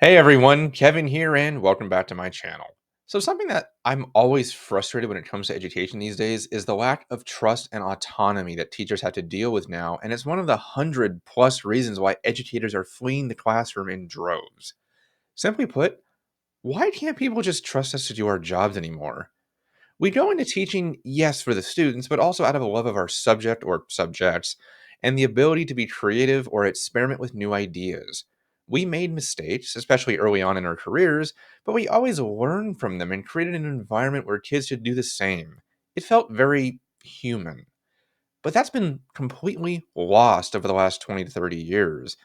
Hey everyone, Kevin here, and welcome back to my channel. So, something that I'm always frustrated when it comes to education these days is the lack of trust and autonomy that teachers have to deal with now, and it's one of the 100+ reasons why educators are fleeing the classroom in droves. Simply put, why can't people just trust us to do our jobs anymore? We go into teaching, yes, for the students, but also out of a love of our subject or subjects and the ability to be creative or experiment with new ideas. We made mistakes, especially early on in our careers, but we always learned from them and created an environment where kids should do the same. It felt very human. But that's been completely lost over the last 20 to 30 years.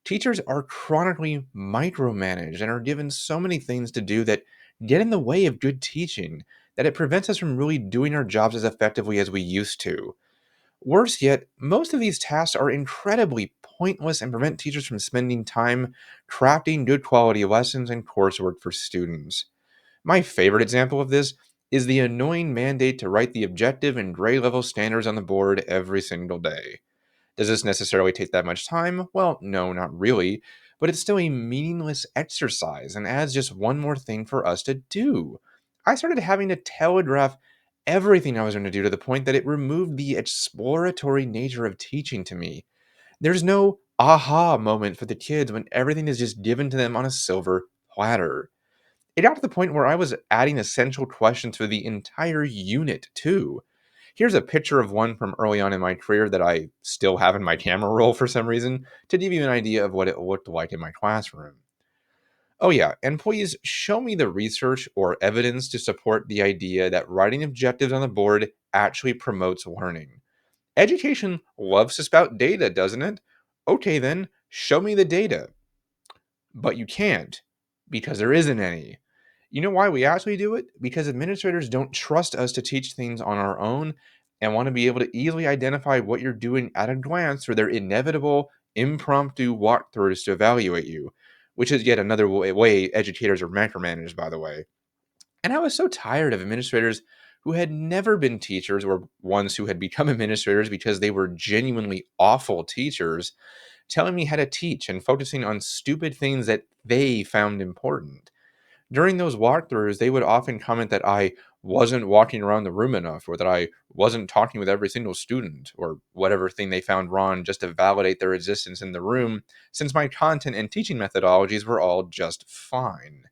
Teachers are chronically micromanaged and are given so many things to do that get in the way of good teaching that it prevents us from really doing our jobs as effectively as we used to. Worse yet, most of these tasks are incredibly pointless and prevent teachers from spending time crafting good quality lessons and coursework for students. My favorite example of this is the annoying mandate to write the objective and grade level standards on the board every single day. Does this necessarily take that much time? Well, no, not really, but it's still a meaningless exercise and adds just one more thing for us to do. I started having to telegraph everything I was going to do to the point that it removed the exploratory nature of teaching to me. There's no aha moment for the kids when everything is just given to them on a silver platter. It got to the point where I was adding essential questions for the entire unit, too. Here's a picture of one from early on in my career that I still have in my camera roll for some reason to give you an idea of what it looked like in my classroom. Oh, yeah, and please show me the research or evidence to support the idea that writing objectives on the board actually promotes learning. Education loves to spout data, doesn't it? Okay, then, show me the data. But you can't, because there isn't any. You know why we actually do it? Because administrators don't trust us to teach things on our own and want to be able to easily identify what you're doing at a glance for their inevitable impromptu walkthroughs to evaluate you, which is yet another way educators are micromanaged, by the way. And I was so tired of administrators who had never been teachers or ones who had become administrators because they were genuinely awful teachers telling me how to teach and focusing on stupid things that they found important. During those walkthroughs, they would often comment that I wasn't walking around the room enough, or that I wasn't talking with every single student, or whatever thing they found wrong just to validate their existence in the room, since my content and teaching methodologies were all just fine.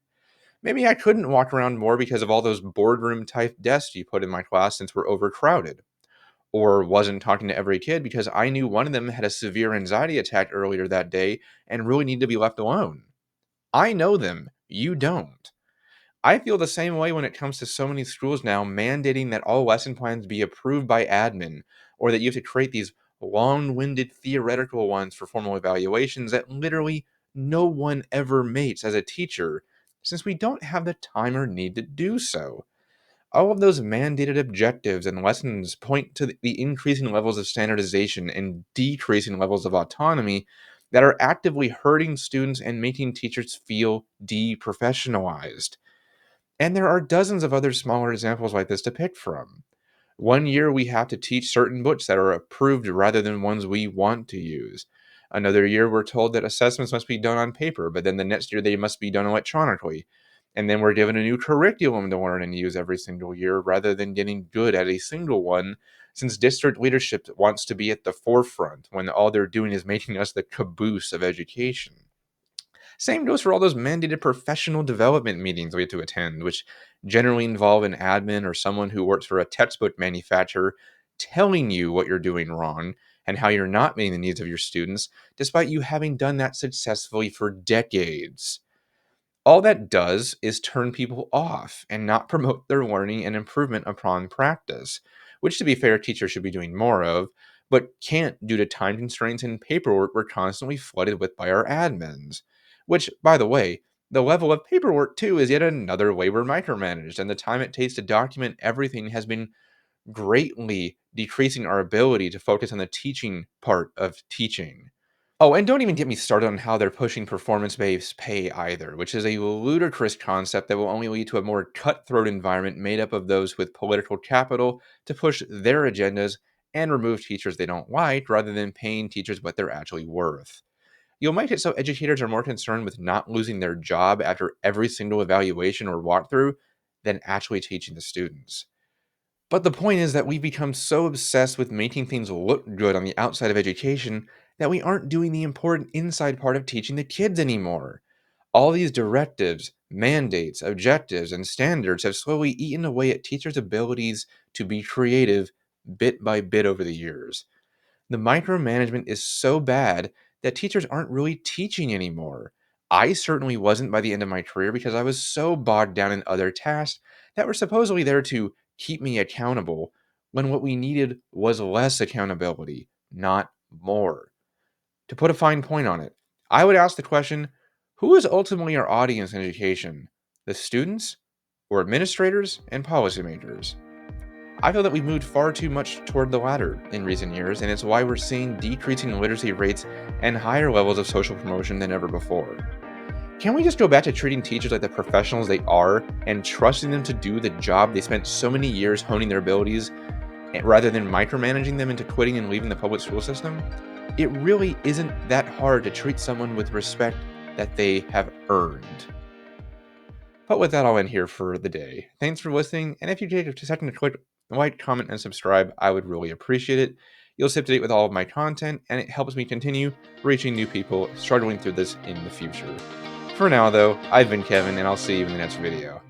Maybe I couldn't walk around more because of all those boardroom type desks you put in my class since we're overcrowded, or wasn't talking to every kid because I knew one of them had a severe anxiety attack earlier that day and really needed to be left alone. I know them, you don't. I feel the same way when it comes to so many schools now mandating that all lesson plans be approved by admin, or that you have to create these long winded theoretical ones for formal evaluations that literally no one ever makes as a teacher, since we don't have the time or need to do so. All of those mandated objectives and lessons point to the increasing levels of standardization and decreasing levels of autonomy that are actively hurting students and making teachers feel de-professionalized. And there are dozens of other smaller examples like this to pick from. One year we have to teach certain books that are approved rather than ones we want to use. Another year we're told that assessments must be done on paper, but then the next year they must be done electronically. And then we're given a new curriculum to learn and use every single year rather than getting good at a single one, since district leadership wants to be at the forefront when all they're doing is making us the caboose of education. Same goes for all those mandated professional development meetings we have to attend, which generally involve an admin or someone who works for a textbook manufacturer telling you what you're doing wrong and how you're not meeting the needs of your students, despite you having done that successfully for decades. All that does is turn people off and not promote their learning and improvement upon practice, which, to be fair, teachers should be doing more of, but can't due to time constraints and paperwork we're constantly flooded with by our admins. Which, by the way, the level of paperwork, too, is yet another way we're micromanaged, and the time it takes to document everything has been greatly decreasing our ability to focus on the teaching part of teaching. Oh, and don't even get me started on how they're pushing performance-based pay either, which is a ludicrous concept that will only lead to a more cutthroat environment made up of those with political capital to push their agendas and remove teachers they don't like rather than paying teachers what they're actually worth. You'll make it so educators are more concerned with not losing their job after every single evaluation or walkthrough than actually teaching the students. But the point is that we've become so obsessed with making things look good on the outside of education that we aren't doing the important inside part of teaching the kids anymore. All these directives, mandates, objectives, and standards have slowly eaten away at teachers' abilities to be creative bit by bit over the years. The micromanagement is so bad that teachers aren't really teaching anymore. I certainly wasn't by the end of my career because I was so bogged down in other tasks that were supposedly there to keep me accountable when what we needed was less accountability, not more. To put a fine point on it, I would ask the question, who is ultimately our audience in education? The students or administrators and policymakers? I feel that we've moved far too much toward the latter in recent years, and it's why we're seeing decreasing literacy rates and higher levels of social promotion than ever before. Can we just go back to treating teachers like the professionals they are and trusting them to do the job they spent so many years honing their abilities rather than micromanaging them into quitting and leaving the public school system? It really isn't that hard to treat someone with respect that they have earned. But with that, I'll end here for the day. Thanks for listening, and if you take a second to click like, comment, and subscribe, I would really appreciate it. You'll stay up to date with all of my content, and it helps me continue reaching new people struggling through this in the future. For now, though, I've been Kevin, and I'll see you in the next video.